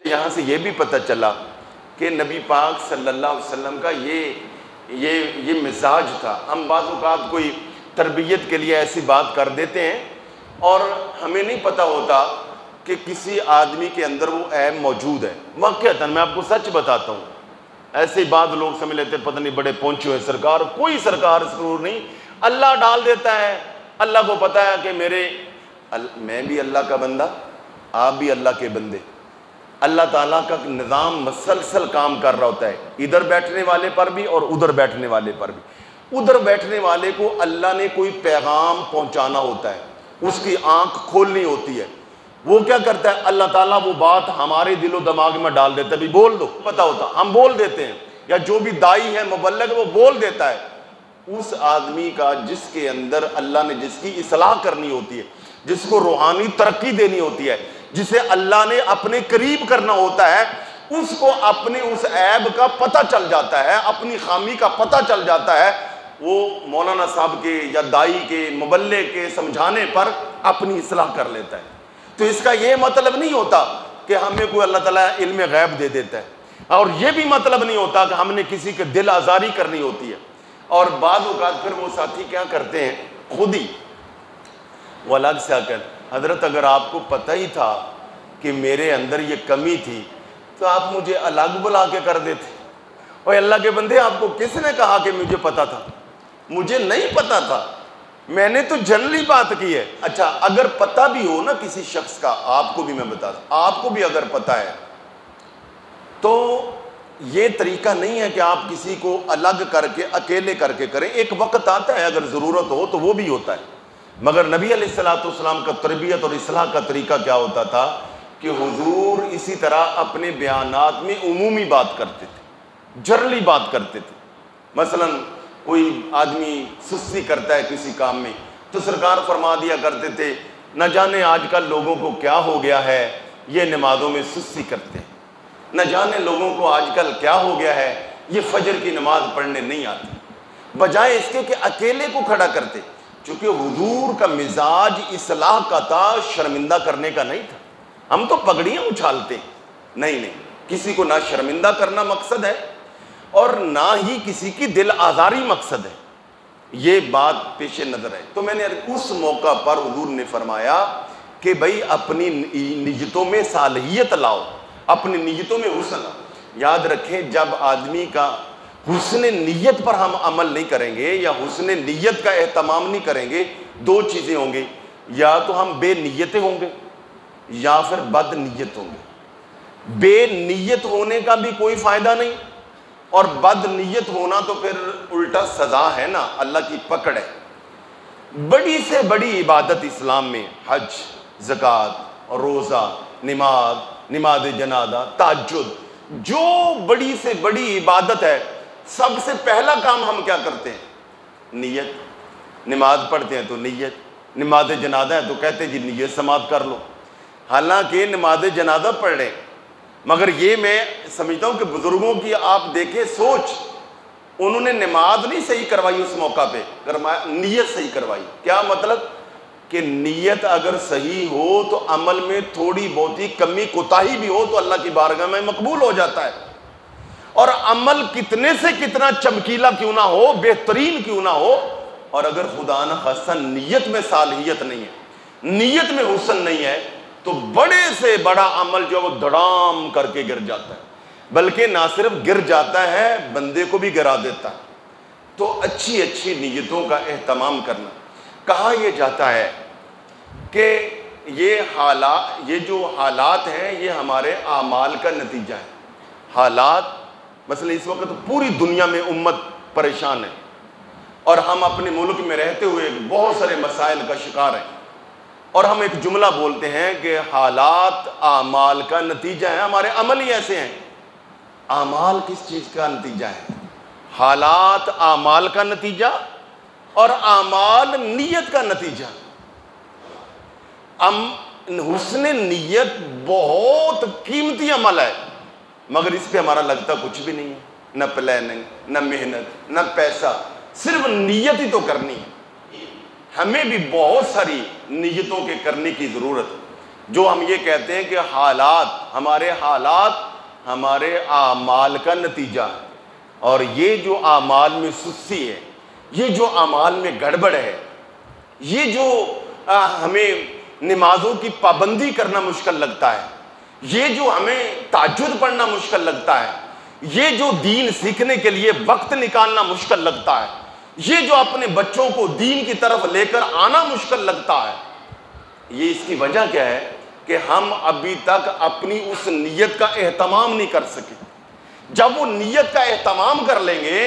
یہاں سے یہ بھی پتہ چلا کہ نبی پاک صلی اللہ علیہ وسلم کا یہ مزاج تھا. ہم بعض اوقات کوئی تربیت کے لیے ایسی بات کر دیتے ہیں اور ہمیں نہیں پتہ ہوتا کہ کسی آدمی کے اندر وہ عیب موجود ہے. واقعتاً میں آپ کو سچ بتاتا ہوں, ایسے ہی بعض لوگ سمجھ لیتے پتہ نہیں بڑے پہنچے ہوئے سرکار, کوئی سرکار ضرور نہیں, اللہ ڈال دیتا ہے. اللہ کو پتہ ہے کہ میں بھی اللہ کا بندہ, آپ بھی اللہ کے بندے. اللہ تعالیٰ کا نظام مسلسل کام کر رہا ہوتا ہے, ادھر بیٹھنے والے پر بھی اور ادھر بیٹھنے والے پر بھی. ادھر بیٹھنے والے کو اللہ نے کوئی پیغام پہنچانا ہوتا ہے, اس کی آنکھ کھولنی ہوتی ہے. وہ کیا کرتا ہے, اللہ تعالیٰ وہ بات ہمارے دل و دماغ میں ڈال دیتا ہے, بھی بول دو, پتہ ہوتا ہم بول دیتے ہیں, یا جو بھی دائی ہے مبلغ وہ بول دیتا ہے. اس آدمی کا جس کے اندر اللہ نے جس کی اصلاح کرنی ہوتی ہے, جس کو روحانی ترقی دینی ہوتی ہے, جسے اللہ نے اپنے قریب کرنا ہوتا ہے, اس کو اپنے اس عیب کا پتہ چل جاتا ہے, اپنی خامی کا پتہ چل جاتا ہے. وہ مولانا صاحب کے یا دائی کے مبلغ کے سمجھانے پر اپنی اصلاح کر لیتا ہے. تو اس کا یہ مطلب نہیں ہوتا کہ ہمیں کوئی اللہ تعالیٰ علم غیب دے دیتا ہے, اور یہ بھی مطلب نہیں ہوتا کہ ہم نے کسی کے دل آزاری کرنی ہوتی ہے. اور بعض اوقات پھر وہ ساتھی کیا کرتے ہیں, خود ہی وہ الگ سے آ کر, حضرت اگر آپ کو پتہ ہی تھا کہ میرے اندر یہ کمی تھی تو آپ مجھے الگ بلا کے کر دیتے. اور اللہ کے بندے, آپ کو کس نے کہا کہ مجھے پتہ تھا؟ مجھے نہیں پتہ تھا, میں نے تو جنرلی بات کی ہے. اچھا اگر پتہ بھی ہو نا کسی شخص کا, آپ کو بھی میں بتا دوں, آپ کو بھی اگر پتہ ہے تو یہ طریقہ نہیں ہے کہ آپ کسی کو الگ کر کے اکیلے کر کے کریں. ایک وقت آتا ہے اگر ضرورت ہو تو وہ بھی ہوتا ہے. مگر نبی علیہ الصلوۃ والسلام کا تربیت اور اصلاح کا طریقہ کیا ہوتا تھا کہ حضور اسی طرح اپنے بیانات میں عمومی بات کرتے تھے, جرلی بات کرتے تھے. مثلاً کوئی آدمی سستی کرتا ہے کسی کام میں تو سرکار فرما دیا کرتے تھے, نہ جانے آج کل لوگوں کو کیا ہو گیا ہے, یہ نمازوں میں سستی کرتے ہیں. نہ جانے لوگوں کو آج کل کیا ہو گیا ہے, یہ فجر کی نماز پڑھنے نہیں آتی. بجائے اس کے کہ اکیلے کو کھڑا کرتے, چونکہ حضور کا مزاج اصلاح کا تھا, شرمندہ کرنے کا نہیں تھا. ہم تو پگڑیاں اچھالتے, نہیں, کسی کو نہ شرمندہ کرنا مقصد ہے اور نہ ہی کسی کی دل آزاری مقصد ہے. یہ بات پیش نظر ہے. تو میں نے اس موقع پر حضور نے فرمایا کہ بھائی اپنی نیتوں میں صالحیت لاؤ, اپنی نیتوں میں حسن. یاد رکھیں, جب آدمی کا حسن نیت پر ہم عمل نہیں کریں گے یا حسن نیت کا اہتمام نہیں کریں گے, دو چیزیں ہوں گی, یا تو ہم بے نیتیں ہوں گے یا پھر بد نیت ہوں گے. بے نیت ہونے کا بھی کوئی فائدہ نہیں, اور بد نیت ہونا تو پھر الٹا سزا ہے نا, اللہ کی پکڑ ہے. بڑی سے بڑی عبادت اسلام میں حج, زکوٰۃ, روزہ, نماز جنازہ, تہجد, جو بڑی سے بڑی عبادت ہے, سب سے پہلا کام ہم کیا کرتے ہیں؟ نیت. نماز پڑھتے ہیں تو نیت, نماز جنازہ ہے تو کہتے ہیں جی نیت سماعت کر لو. حالانکہ نماز جنازہ پڑھ رہے ہیں, مگر یہ میں سمجھتا ہوں کہ بزرگوں کی آپ دیکھیں سوچ, انہوں نے نماز نہیں صحیح کروائی اس موقع پہ, نیت صحیح کروائی. کیا مطلب کہ نیت اگر صحیح ہو تو عمل میں تھوڑی بہت کمی کوتاہی بھی ہو تو اللہ کی بارگاہ میں مقبول ہو جاتا ہے. اور عمل کتنے سے کتنا چمکیلا کیوں نہ ہو, بہترین کیوں نہ ہو, اور اگر خدا نہ خواستہ نیت میں صالحیت نہیں ہے, نیت میں حسن نہیں ہے, تو بڑے سے بڑا عمل جو وہ دھڑام کر کے گر جاتا ہے. بلکہ نہ صرف گر جاتا ہے, بندے کو بھی گرا دیتا ہے. تو اچھی اچھی نیتوں کا اہتمام کرنا. کہا یہ جاتا ہے کہ یہ جو حالات ہیں یہ ہمارے اعمال کا نتیجہ ہے. حالات مثلا اس وقت پوری دنیا میں امت پریشان ہے, اور ہم اپنے ملک میں رہتے ہوئے بہت سارے مسائل کا شکار ہیں, اور ہم ایک جملہ بولتے ہیں کہ حالات اعمال کا نتیجہ ہے. ہمارے عمل ہی ایسے ہیں. اعمال کس چیز کا نتیجہ ہے؟ حالات اعمال کا نتیجہ اور اعمال نیت کا نتیجہ. حسن نیت بہت قیمتی عمل ہے, مگر اس پہ ہمارا لگتا کچھ بھی نہیں ہے, نہ پلاننگ, نہ محنت, نہ پیسہ, صرف نیت ہی تو کرنی ہے. ہمیں بھی بہت ساری نیتوں کے کرنے کی ضرورت ہے. جو ہم یہ کہتے ہیں کہ حالات ہمارے اعمال کا نتیجہ ہے، اور یہ جو اعمال میں سستی ہے، یہ جو اعمال میں گڑبڑ ہے، یہ جو ہمیں نمازوں کی پابندی کرنا مشکل لگتا ہے، یہ جو ہمیں تہجد پڑھنا مشکل لگتا ہے، یہ جو دین سیکھنے کے لیے وقت نکالنا مشکل لگتا ہے، یہ جو اپنے بچوں کو دین کی طرف لے کر آنا مشکل لگتا ہے، یہ اس کی وجہ کیا ہے کہ ہم ابھی تک اپنی اس نیت کا اہتمام نہیں کر سکے۔ جب وہ نیت کا اہتمام کر لیں گے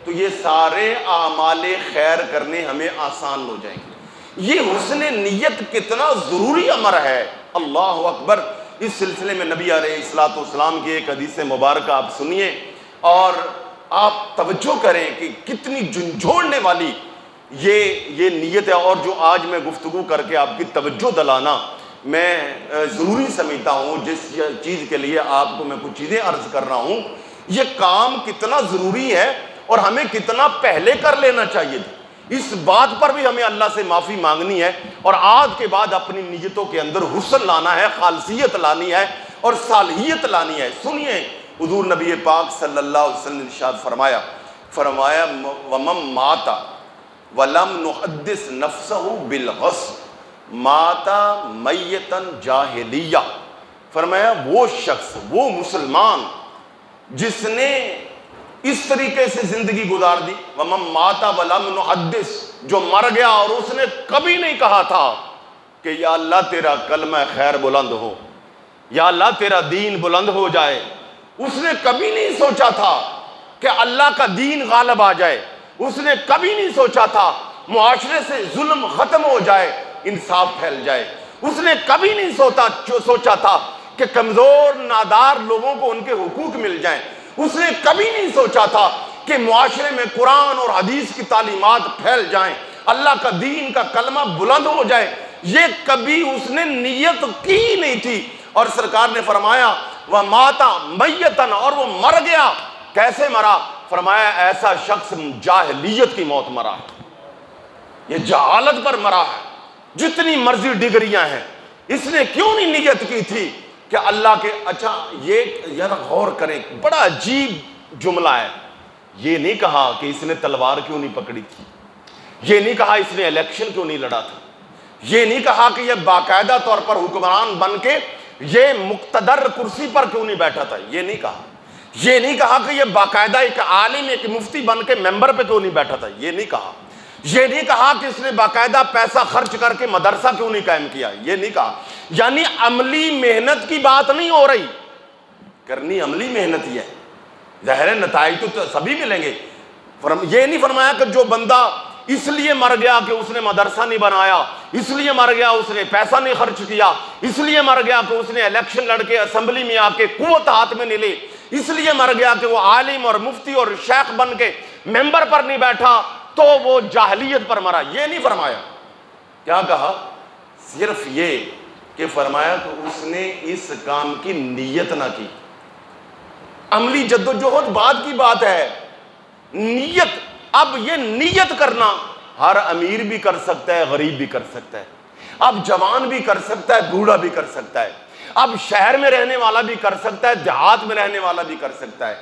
تو یہ سارے اعمال خیر کرنے ہمیں آسان ہو جائیں گے۔ یہ حسن نیت کتنا ضروری امر ہے، اللہ اکبر۔ اس سلسلے میں نبی علیہ الصلوۃ والسلام کی ایک حدیث مبارکہ آپ سنیے اور آپ توجہ کریں کہ کتنی جھنجھوڑنے والی یہ نیت ہے، اور جو آج میں گفتگو کر کے آپ کی توجہ دلانا میں ضروری سمجھتا ہوں، جس چیز کے لیے آپ کو میں کچھ چیزیں عرض کر رہا ہوں، یہ کام کتنا ضروری ہے اور ہمیں کتنا پہلے کر لینا چاہیے تھا۔ اس بات پر بھی ہمیں اللہ سے معافی مانگنی ہے، اور آج کے بعد اپنی نیتوں کے اندر حسن لانا ہے، خالصیت لانی ہے اور صالحیت لانی ہے۔ سنیے حضور نبی پاک صلی اللہ علیہ وسلم نے ارشاد فرمایا وَمَن مَاتَ وَلَمْ نُحَدِّثْ نَفْسَهُ بِالْغَسْلِ مَاتَ مَيِّتًا جَاہِلِيًّا۔ فرمایا وہ شخص، وہ مسلمان جس نے اس طریقے سے زندگی گزار دی، وَمَن مَاتَ وَلَمْ نُحَدِّثْ، جو مر گیا اور اس نے کبھی نہیں کہا تھا کہ یا اللہ تیرا کلمہ خیر بلند ہو، یا اللہ تیرا دین بلند ہو جائے، اس نے کبھی نہیں سوچا تھا کہ اللہ کا دین غالب آ جائے، اس نے کبھی نہیں سوچا تھا معاشرے سے ظلم ختم ہو جائے، انصاف پھیل جائے، اس نے کبھی نہیں سوچا تھا کہ کمزور نادار لوگوں کو ان کے حقوق مل جائیں، اس نے کبھی نہیں سوچا تھا کہ معاشرے میں قرآن اور حدیث کی تعلیمات پھیل جائیں، اللہ کا دین کا کلمہ بلند ہو جائے، یہ کبھی اس نے نیت کی نہیں تھی۔ اور سرکار نے فرمایا وَمَاتَ مَيِّتًا، اور وہ مر گیا۔ کیسے مرا؟ فرمایا ایسا شخص جاہلیت کی موت مرا ہے، یہ جہالت پر مرا ہے۔ جتنی مرضی ڈگریاں ہیں، اس نے کیوں نہیں نیت کی تھی کہ اللہ کے اچھا یہ یار غور کریں، بڑا عجیب جملہ ہے۔ یہ نہیں کہا کہ اس نے تلوار کیوں نہیں پکڑی تھی، یہ نہیں کہا اس نے الیکشن کیوں نہیں لڑا تھا، یہ نہیں کہا کہ یہ باقاعدہ طور پر حکمران بن کے یہ مقتدر کرسی پر کیوں نہیں بیٹھا تھا، یہ نہیں کہا، یہ نہیں کہا کہ یہ باقاعدہ ایک عالم ایک مفتی بن کے ممبر پہ کیوں نہیں بیٹھا تھا، یہ نہیں کہا، یہ نہیں کہا کہ اس نے باقاعدہ پیسہ خرچ کر کے مدرسہ کیوں نہیں قائم کیا، یہ نہیں کہا۔ یعنی عملی محنت کی بات نہیں ہو رہی، کرنی عملی محنت ہی ہے، ظاہر نتائج تو سبھی ملیں گے۔ یہ نہیں فرمایا کہ جو بندہ اس لیے مر گیا کہ اس نے مدرسہ نہیں بنایا، اس لیے مر گیا اس نے پیسہ نہیں خرچ کیا، اس لیے مر گیا کہ اس نے الیکشن لڑ کے اسمبلی میں آ کے قوت ہاتھ میں نہیں لی، اس لیے مر گیا کہ وہ عالم اور مفتی اور شیخ بن کے ممبر پر نہیں بیٹھا تو وہ جاہلیت پر مرا، یہ نہیں فرمایا۔ کیا کہا؟ صرف یہ کہ فرمایا کہ اس نے اس کام کی نیت نہ کی۔ عملی جدوجہد بعد کی بات ہے، نیت، اب یہ نیت کرنا ہر امیر بھی کر سکتا ہے، غریب بھی کر سکتا ہے، اب جوان بھی کر سکتا ہے، بوڑھا بھی کر سکتا ہے، اب شہر میں رہنے والا بھی کر سکتا ہے، دیہات میں رہنے والا بھی کر سکتا ہے،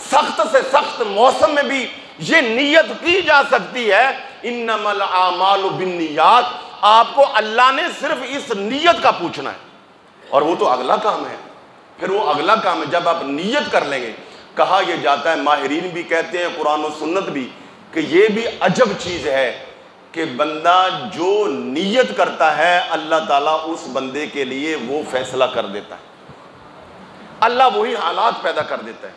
سخت سے سخت موسم میں بھی یہ نیت کی جا سکتی ہے۔ انما الاعمال بالنیات، آپ کو اللہ نے صرف اس نیت کا پوچھنا ہے، اور وہ تو اگلا کام ہے، پھر وہ اگلا کام ہے جب آپ نیت کر لیں گے۔ کہا یہ جاتا ہے، ماہرین بھی کہتے ہیں، قرآن و سنت بھی، کہ یہ بھی عجب چیز ہے کہ بندہ جو نیت کرتا ہے اللہ تعالیٰ اس بندے کے لیے وہ فیصلہ کر دیتا ہے، اللہ وہی حالات پیدا کر دیتا ہے۔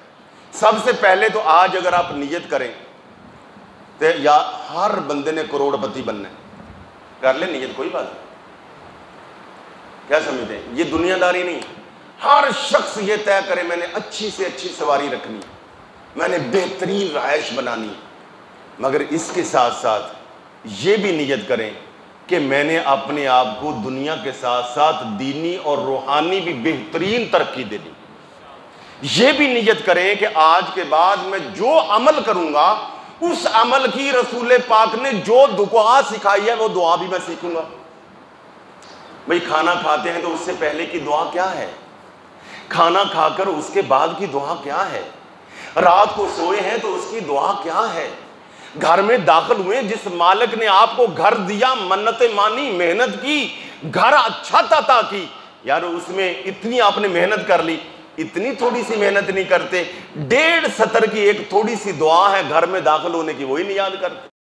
سب سے پہلے تو آج اگر آپ نیت کریں تو یا ہر بندے نے کروڑ پتی بننا ہے، کر لیں نیت، کوئی بات نہیں، کیا سمجھتے ہیں؟ یہ دنیا داری نہیں، ہر شخص یہ طے کرے میں نے اچھی سے اچھی سواری رکھنی، میں نے بہترین رہائش بنانی، مگر اس کے ساتھ ساتھ یہ بھی نیت کریں کہ میں نے اپنے آپ کو دنیا کے ساتھ ساتھ دینی اور روحانی بھی بہترین ترقی دینی۔ یہ بھی نیت کریں کہ آج کے بعد میں جو عمل کروں گا اس عمل کی رسول پاک نے جو دعا سکھائی ہے وہ دعا بھی میں سیکھوں گا۔ بھئی کھانا کھاتے ہیں تو اس سے پہلے کی دعا کیا ہے؟ کھانا کھا کر اس کے بعد کی دعا کیا ہے؟ رات کو سوئے ہیں تو اس کی دعا کیا ہے؟ گھر میں داخل ہوئے، جس مالک نے آپ کو گھر دیا، منتیں مانی، محنت کی، گھر اچھا عطا کی، یار اس میں اتنی آپ نے محنت کر لی، اتنی تھوڑی سی محنت نہیں کرتے؟ 1.5 سطر کی ایک تھوڑی سی دعا ہے گھر میں داخل ہونے کی، وہی نہیں یاد کرتے؟